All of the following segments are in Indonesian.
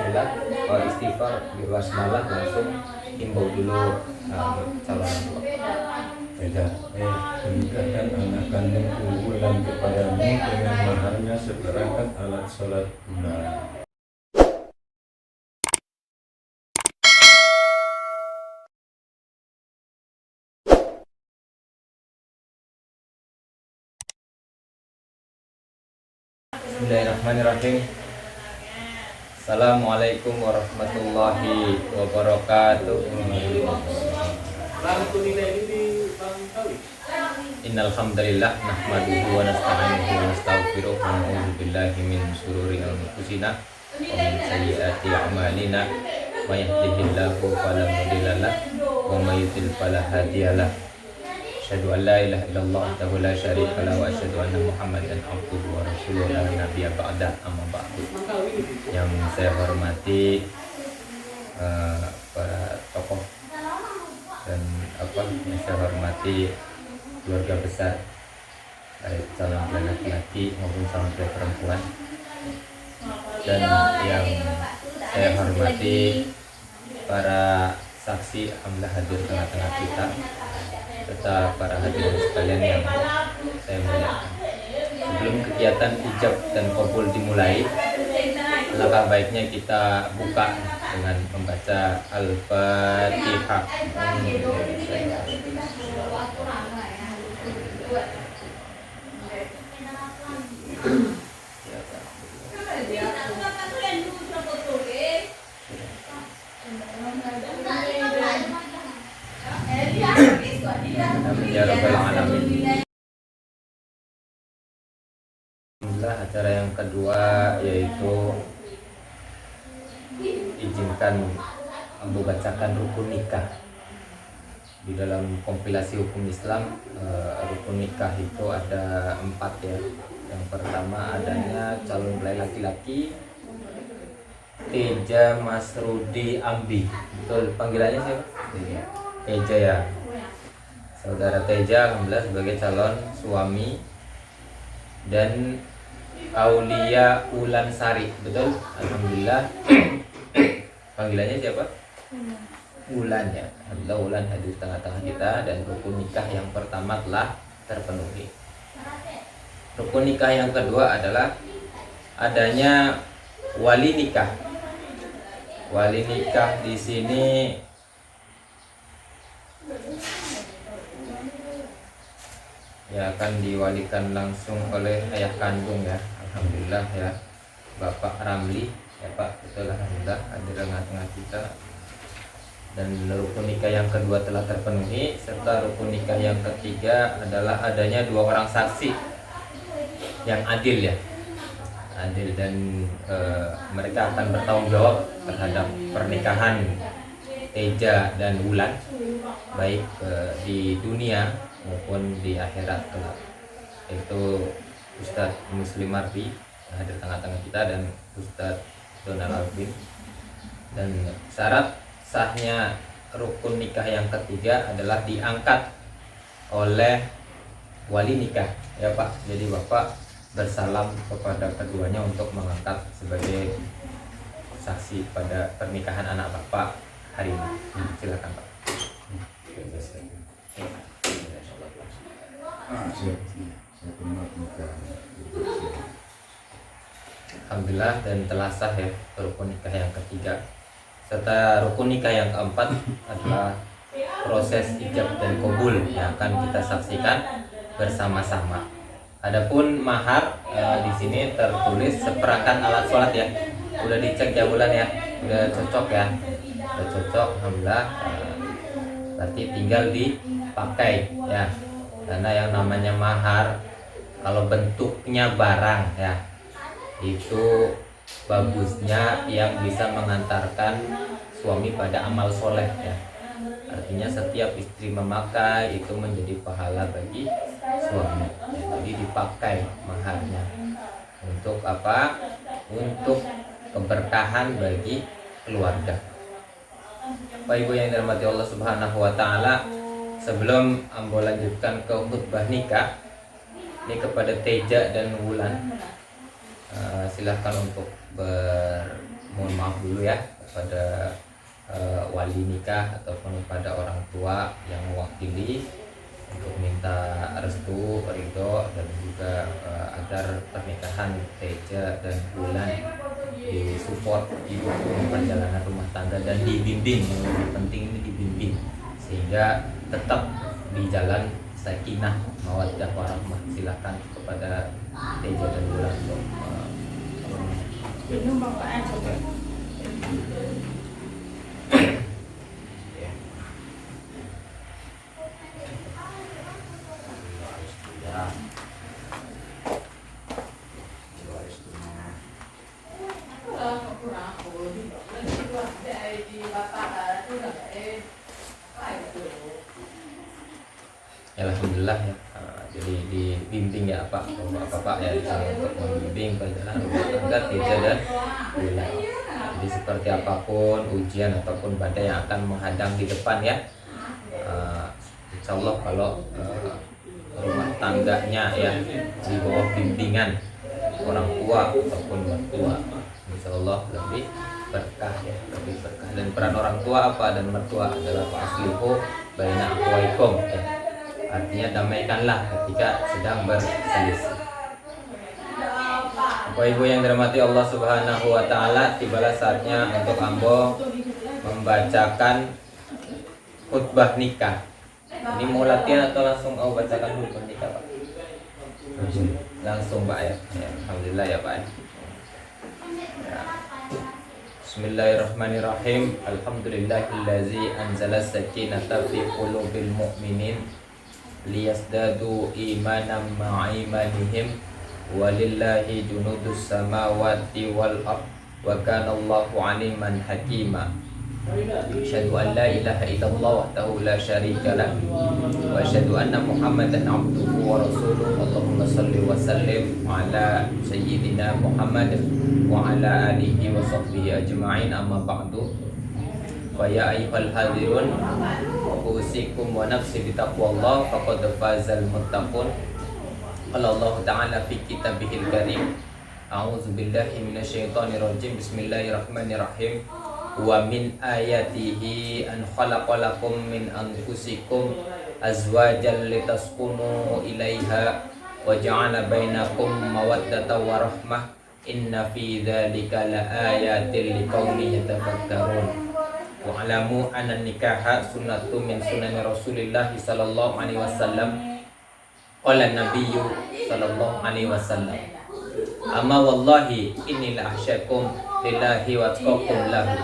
bismillah, istighfar, basmalah, langsung himbau dulu calon tua. Tidak, menikahkan anak kandungku Wulan kepadamu dengan maharnya seperangkat alat sholat bulan. Bismillahirrahmanirrahim. Assalamualaikum warahmatullahi wabarakatuh. Innal hamdalillah nahmaduhu wa nasta'inuhu wa nastaghfiruh wa na'udzu billahi min shururi anfusina wa min sayyiati a'malina. May yahdihillahu fala mudilla lahu wa may yudlil fala hadiya lahu. Asyhadu an la ilaha illallah wahdahu la syarika lahu wa asyhadu anna Muhammadan abduhu wa rasuluhu la nabiyya ba'da, amma ba'du. Yang saya hormati para tokoh dan yang saya hormati keluarga besar, baik calon mempelai laki-laki maupun calon mempelai perempuan, dan yang saya hormati para saksi alhamdulillah hadir tengah-tengah kita, serta para hadirin sekalian yang saya muliakan. Sebelum kegiatan ijab dan qabul dimulai, alangkah baiknya kita buka dengan membaca Al-Fatihah. Amin ya rabbal alamin. Alhamdulillah, acara yang kedua yaitu izinkan membacakan rukun nikah. Di dalam kompilasi hukum Islam, rukun nikah itu ada 4 ya. Yang pertama adanya calon mempelai laki-laki Teja Masrudi Ambi. Betul panggilannya siapa? Teja ya. Saudara Teja alhamdulillah sebagai calon suami. Dan Aulia Ulansari, betul? Alhamdulillah. Panggilannya siapa? Ulan ya. Alhamdulillah Ulan hadir tengah-tengah kita dan rukun nikah yang pertama telah terpenuhi. Rukun nikah yang kedua adalah adanya wali nikah. Wali nikah di sini ya akan diwalikan langsung oleh ayah kandung ya. Alhamdulillah ya, Bapak Ramli ya Pak, betul alhamdulillah hadir tengah-tengah kita. Dan rukun nikah yang kedua telah terpenuhi, serta rukun nikah yang ketiga adalah adanya 2 orang saksi yang adil ya, adil, dan mereka akan bertanggung jawab terhadap pernikahan Teja dan Wulan, baik di dunia maupun di akhirat kelak. Itu Ustadz Muslim Mardi yang hadir tengah-tengah kita dan Ustadz Donald Alvin. Dan syarat sahnya rukun nikah yang ketiga adalah diangkat oleh wali nikah ya Pak. Jadi Bapak bersalam kepada keduanya untuk mengangkat sebagai saksi pada pernikahan anak Bapak hari ini. Silakan Pak. Alhamdulillah, dan telah sah ya rukun nikah yang ketiga. Serta rukun nikah yang keempat adalah proses ijab dan qabul yang akan kita saksikan bersama-sama. Adapun mahar di sini tertulis seperangkat alat sholat ya. Udah dicek ya Bulan ya, udah cocok ya, udah cocok alhamdulillah. Berarti tinggal dipakai ya. Karena yang namanya mahar kalau bentuknya barang ya, itu bagusnya yang bisa mengantarkan suami pada amal soleh ya. Artinya setiap istri memakai itu menjadi pahala bagi suami ya. Jadi dipakai maharnya untuk apa? Untuk keberkahan bagi keluarga. Bapak Ibu yang dirahmati Allah Subhanahu wa taala, sebelum ambo lanjutkan ke khutbah nikah ini kepada Teja dan Wulan, silahkan untuk mohon maaf dulu ya kepada wali nikah ataupun kepada orang tua yang mewakili untuk minta restu, ridho, dan juga agar pernikahan Teja dan Bulan disupport, didukung perjalanan rumah tangga dan dibimbing. Yang lebih penting ini dibimbing sehingga tetap di jalan sakinah, mawaddah, warahmah. Silakan kepada Teja dan Bulan untuk minum bapaknya coba. Alhamdulillah ya. Jadi dibimbing ya Pak, Bapak ya di sini untuk membimbing perjalanan rumah tangga Teja dan Bulan. Jadi seperti apapun ujian ataupun badai yang akan menghadang di depan ya, insya Allah kalau rumah tangganya ya di bawah bimbingan orang tua ataupun mertua, insya Allah lebih berkah ya, lebih berkah. Dan peran orang tua apa dan mertua adalah aslihu baina akhwaikum ya. Artinya damaikanlah ketika sedang berselisih. Bapak Ibu yang dirahmati Allah Subhanahu wa taala, tibalah saatnya untuk Ambo membacakan khutbah nikah. Ini mau latihan atau langsung bacakan khutbah nikah, Pak? Langsung Pak ya. Alhamdulillah ya Pak. Ya. Bismillahirrahmanirrahim. Alhamdulillahillazi anzala sakinata fi qulubil mu'minin liyasdadu imanan ma'imanihim walillahi junudus samawati wal ard wa kana Allahu aliman hakima. Asyhadu an la ilaha illallah wahdahu la syarika lah wa asyhadu anna Muhammadan abduhu wa rasuluh. Allahumma shalli wa sallim ala sayyidina Muhammad wa ala alihi wa sahbihi ajma'in, amma ba'du. Fa ya ayyuhal hadirun usikum wa nafsi bitaqwallah faqad fazal muttaqun. Qala Allah ta'ala fi kitabihil karim, a'udzu billahi minasyaitonir rajim. Bismillahirrahmanirrahim. Wa min ayatihi an khalaqalakum min anfusikum azwajan litaskunu ilaiha wa ja'ala bainakum mawaddatan wa rahmah. Inna fi dzalika laayatin liqaumin yatafakkarun. Wa alamu anna nikaha sunnatu min sunani Rasulillah sallallahu alaihi wasallam. Qala nabiyyu sallallahu alaihi wasallam, amma wallahi inni la ahsyakum lillahi wa atqakum lahu,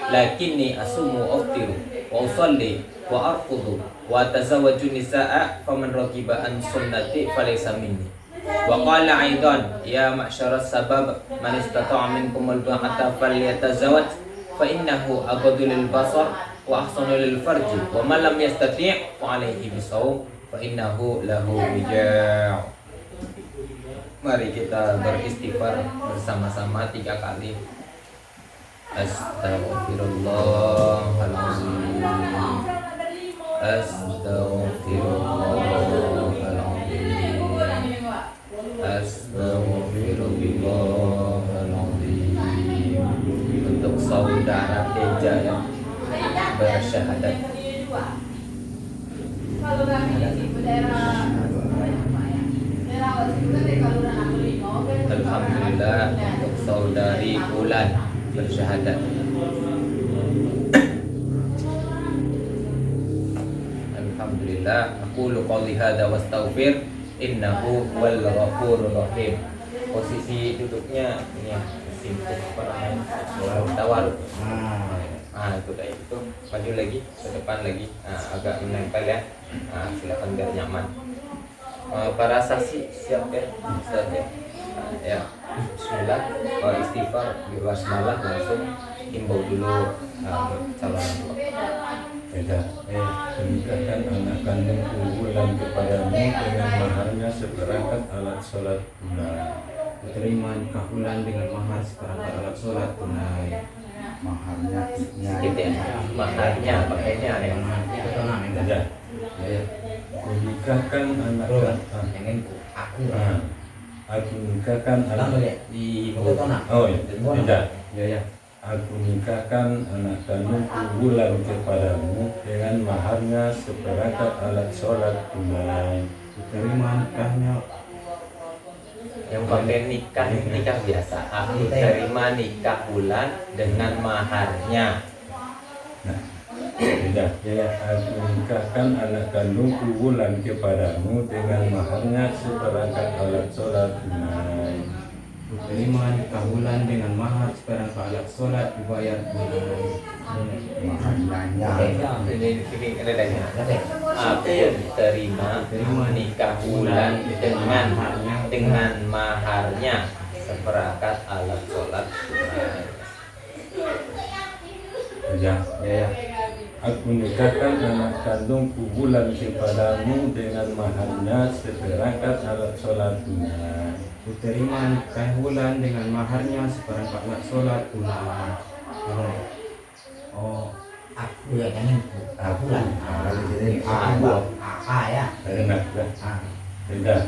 lakinni asumu aftiru wa usalli wa arqudu wa atazawwaju nisaa faman raqiba an sunnati falaysa minni. Wa qala aidan ya ma'syaras sabab man istata'a minkum al-ba'ata falyatazawwaj fa innahu aghaddu lil basar wa ahsanu lil farji wa man lam yastati' fa alayhi bisawm fa innahu lahu wija'. Mari kita beristighfar bersama-sama 3 kali. Astaghfirullahaladzim, astaghfirullahaladzim, astaghfirullahaladzim. Untuk saudara Teja yang bersyahadat. Alhamdulillah untuk saudari Bulan bersyahadat. Alhamdulillah. Aqulu qouli hadza wastaghfir innahu wal ghafurur rahim. Posisi duduknya ini ya, simpuk apa namanya? Tawaruk. Itu kayak gitu. Maju lagi ke depan lagi. Agak menempel ya. Silakan biar nyaman. Para saksi siap ya? Siap ya? Ya. Bismillah. Kalau istighfar basmalah langsung himbau dulu calon tua. Berikan anak kandungku Bulan kepadamu dengan maharnya seperangkat alat sholat tunai. Terima nikah Bulan dengan mahar seperangkat alat sholat tunai. Maharnya Sedikit ya. Maharnya pakainya ya. Tidak. Kunikahkan anak aku nikahkan anak. di Bogotona. Oh iya. Tidak. Ya ya. aku nikahkan anak kandungku Wulan kepadamu dengan maharnya seperangkat alat sholat tunai. Diterima nikahnya. Yang pakai nikah biasa. Aku terima nikah Wulan dengan maharnya. Nah, tidak. Aku nikahkan anak kandungku Wulan kepadamu dengan maharnya seperangkat alat sholat tunai. Diterima nikah Wulan dengan mahar seperangkat alat sholat dibayar tunai. Maharnya. Aku terima nikah Wulan dengan maharnya seperangkat alat sholat tunai. Ya. Aku nikahkan anak kandungku Wulan kepadamu dengan maharnya seperangkat alat sholat tunai. Diterima nikah Wulan dengan maharnya seperangkat alat sholat tunai. Oh, aku ya kan aku lah. Kalau jadi ya. Enak ya. Tidak.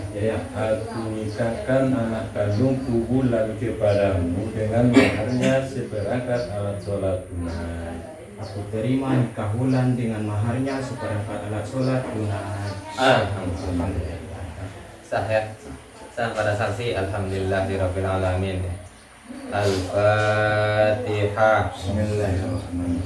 Aku nikahkan anak kandungku Wulan kepadamu dengan maharnya seperangkat alat sholat tunai. Aku terima nikah Wulan dengan maharnya seperangkat alat sholat tunai. Sah ya. Sah pada saksi alhamdulillahirabbil alamin. Al-Fatihah. Bismillahirrahmanirrahim.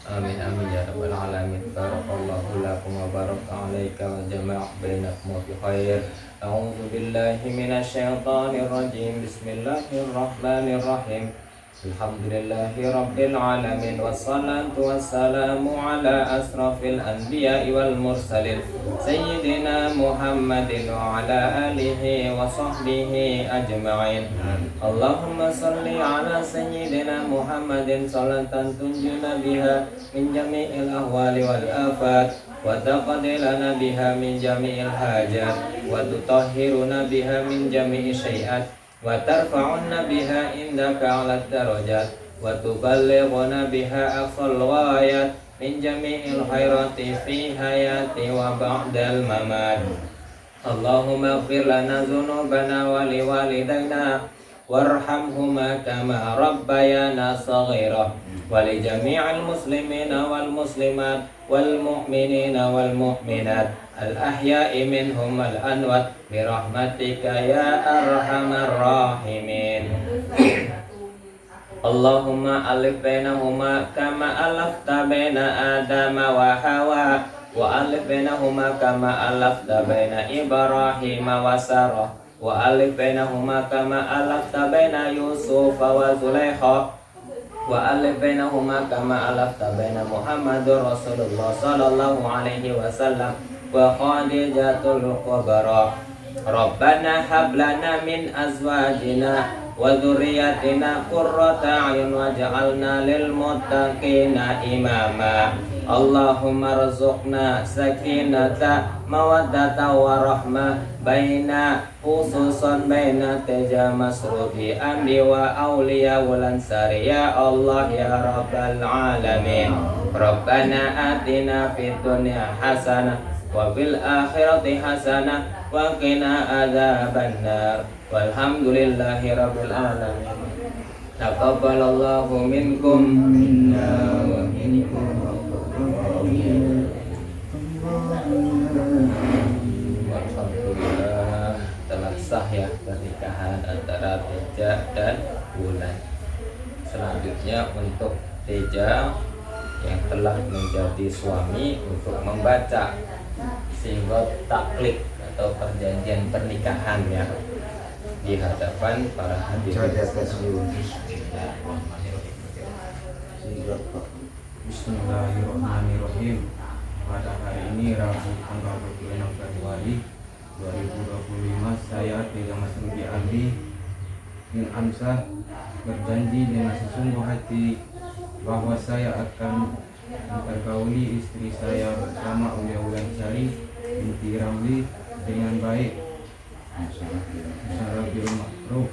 Amin amin ya rabbal alamin. Barakallahu lakum wa baraka alaika wa jama'a bainakum fi khair. A'udzu billahi minasy syaithanir rajim. Bismillahirrahmanirrahim. Alhamdulillahi rabbil alamin wassalatu wassalamu ala asrafil anbiya'i wal mursalin sayyidina Muhammadin wa ala alihi wa sahbihi ajma'in. Allahumma salli ala sayyidina Muhammadin salatan tunjuna biha min jami'il ahwali wal afat wa taqdi lana biha min jami'il hajat wa tutahhiruna biha min jami'i syai'at wa tarfa'unna biha indaka 'ala darajat wa tuballighuna biha aqsal ghayat min jami'il khairati fi hayati wa ba'dal mamat. Allahumma ighfir lana dhunubana wa liwalidayna warhamhuma kama rabbayana saghira wa li jami'il muslimina wal muslimat wal mu'minina wal mu'minat al ahya'i minhum wal anwat bi rahmatika ya arhamar rahimin. Allahumma alif bainahuma kama alafta baina adama wa hawa wa alif bainahuma kama alafta baina ibrahima wa sarah wa alif bainahuma kama alafta baina Yusuf wa Zulaikha wa alif bainahuma kama alafta baina Muhammadur Rasulullah sallallahu alaihi wasallam wa Khadijatul Kubra. Rabbana hab lana min azwajina wa dzurriyyatina qurrata a'yun waj'alna lil muttaqina imama. Allahumma rzuqna sakinata mawaddata wa rahmah baina khususan baina teja masrubi ambi wa awliya wal ansari ya Allah ya rabbal alamin. Rabbana atina fid dunya hasanah wa fil akhirati hasanah wa qina adzabannar. Walhamdulillahi rabbil alamin. Taqabbalallahu minkum minna wa minkum. Alhamdulillah telah sah ya pernikahan antara Teja dan Wulan. Selanjutnya untuk Teja yang telah menjadi suami untuk membaca sigot taklid atau perjanjian pernikahannya di hadapan para hadirin. Bismillahirrahmanirrahim. Pada hari ini Rabu tanggal 26 Februari 2025 saya Teja Mas Rudi Aldi bin Amsah berjanji dengan sesungguh hati bahwa saya akan mempergauli istri saya bersama Ulia Wulansari binti Ramli dengan baik secara bil ma'ruf.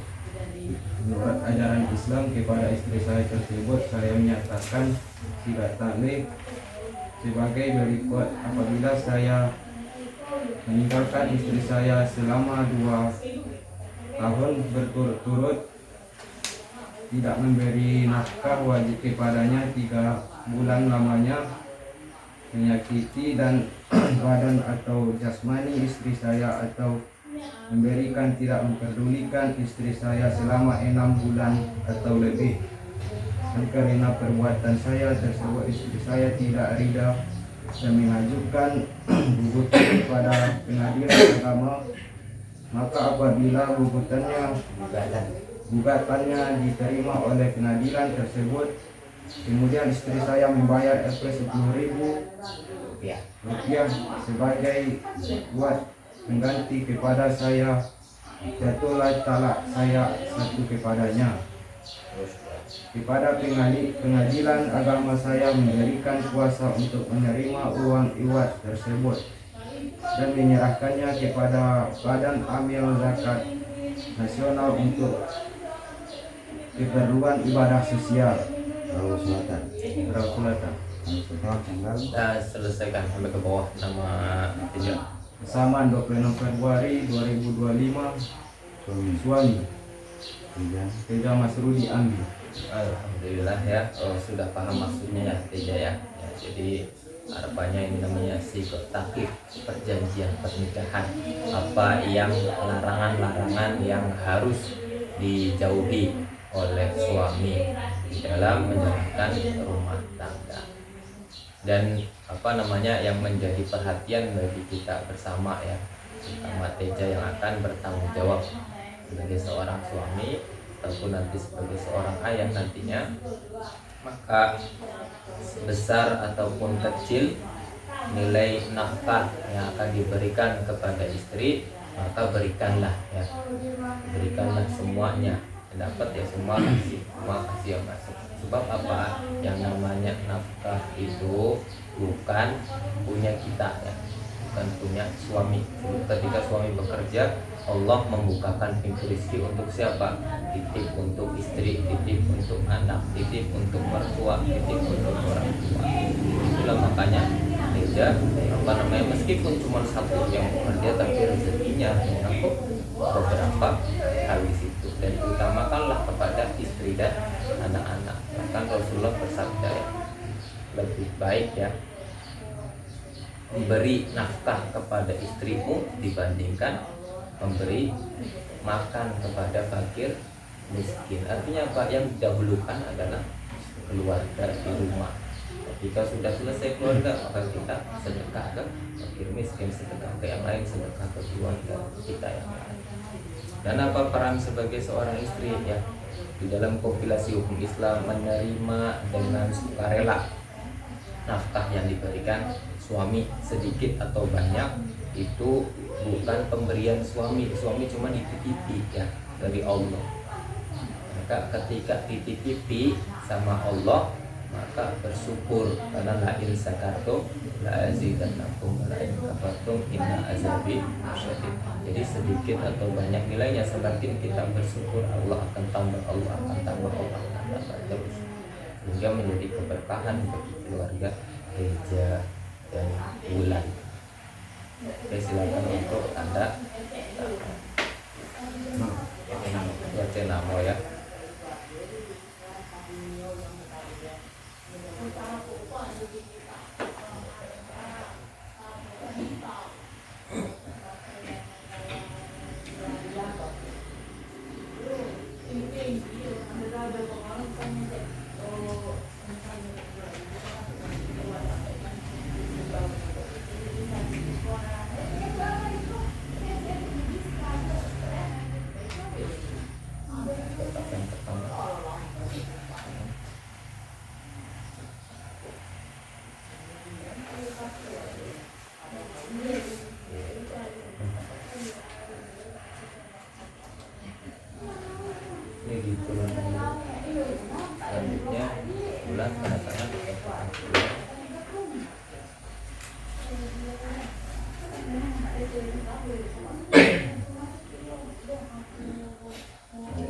Menurut ajaran Islam kepada istri saya tersebut saya menyatakan tidak taklid sebagai berikut: apabila saya meninggalkan istri saya selama 2 tahun berturut-turut, tidak memberi nafkah, wajib kepadanya 3 bulan lamanya menyakiti dan badan atau jasmani istri saya, atau memberikan tidak memperdulikan istri saya selama 6 bulan atau lebih. Dan karena perbuatan saya tersebut istri saya tidak ridha dan mengajukan gugatan kepada pengadilan agama, maka apabila gugatannya diterima oleh pengadilan tersebut, kemudian istri saya membayar Rp 10.000 sebagai buat pengganti kepada saya, jatuhlah talak saya 1 kepadanya. Kepada pengadilan agama saya memberikan kuasa untuk menerima uang iwat tersebut dan menyerahkannya kepada Badan Amil Zakat Nasional untuk keperluan ibadah sosial. Lalu Selatan. Kita selesaikan sampai ke bawah nama tiga. Kesamaan 26 Februari 2025. Suami Teja Masrudi Ambil. Alhamdulillah ya, sudah paham maksudnya ya Teja ya. Jadi harapannya ini namanya sikot takif, perjanjian pernikahan. Apa yang larangan-larangan yang harus dijauhi oleh suami di dalam menjalankan rumah tangga, dan yang menjadi perhatian bagi kita bersama ya, terutama Teja yang akan bertanggung jawab sebagai seorang suami ataupun nanti sebagai seorang ayah nantinya. Maka besar ataupun kecil nilai nafkah yang akan diberikan kepada istri, maka berikanlah ya, berikanlah semuanya, dapat ya semua kasih yang masuk. Sebab apa? Yang namanya nafkah itu bukan punya kita ya, bukan punya suami. Ketika suami bekerja, Allah membukakan pintu rezeki untuk siapa? Titip untuk istri, titip untuk anak, titip untuk mertua, titip untuk orang tua. Itulah makanya Teja meskipun cuma 1 yang bekerja, tapi rezekinya mengaku beberapa hal di situ, dan utamakanlah kepada istri dan anak-anak. Bahkan Rasulullah bersabda ya, lebih baik ya memberi nafkah kepada istrimu dibandingkan memberi makan kepada fakir miskin. Artinya apa? Yang didahulukan adalah keluarga di rumah. Ketika sudah selesai keluarga, maka kita sedekah ke fakir miskin, sedekah ke yang lain, sedekah ke keluarga kita yang lain. Dan apa peran sebagai seorang istri ya di dalam kompilasi hukum Islam? Menerima dengan sukarela nafkah yang diberikan suami, sedikit atau banyak, itu bukan pemberian suami cuma dititipi ya dari Allah. Maka ketika dititipi sama Allah, maka bersyukur, karena la in sakartum la azidannakum wa la in kafartum inna azabi lasyadid. Jadi sedikit atau banyak nilainya, semakin kita bersyukur Allah akan tambah, Allah akan tambah terus, sehingga menjadi keberkahan bagi keluarga Teja dan Wulan. Oke, silakan untuk Anda baca nama ya. Ini diturunkan selanjutnya bulan pada tangan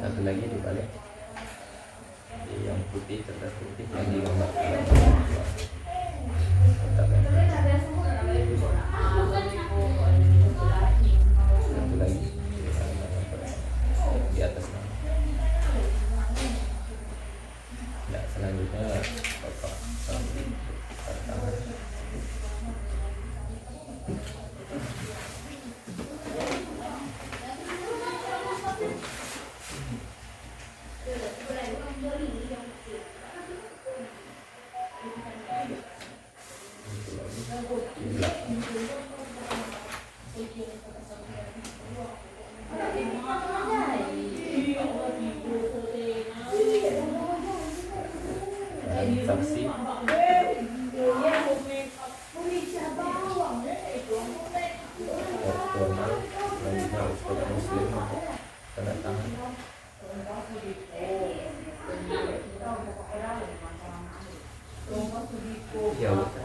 satu lagi dibalik yang putih, kertas putih yang digambar tetap Dan saksi opsional selanjutnya Ustaz Muslim untuk tanda tangan. Ya Ustaz,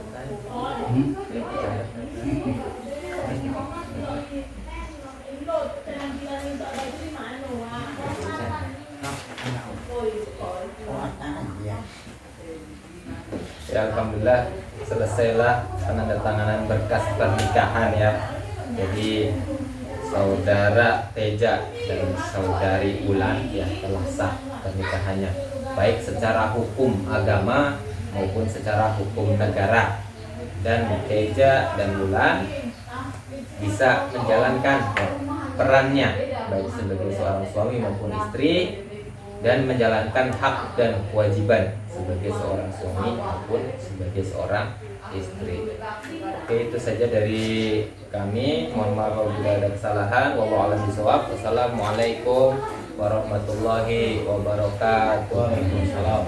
ya alhamdulillah selesailah penandatanganan berkas pernikahan ya. Jadi saudara Teja dan saudari Ulan ya telah sah pernikahannya, baik secara hukum agama maupun secara hukum negara. Dan Teja dan Ulan bisa menjalankan perannya baik sebagai seorang suami maupun istri, dan menjalankan hak dan kewajiban sebagai seorang suami maupun sebagai seorang istri. Oke, itu saja dari kami. Mohon maaf apabila ada kesalahan. Wallahu a'lam bishawab. Wassalamualaikum warahmatullahi wabarakatuh. Waalaikumsalam.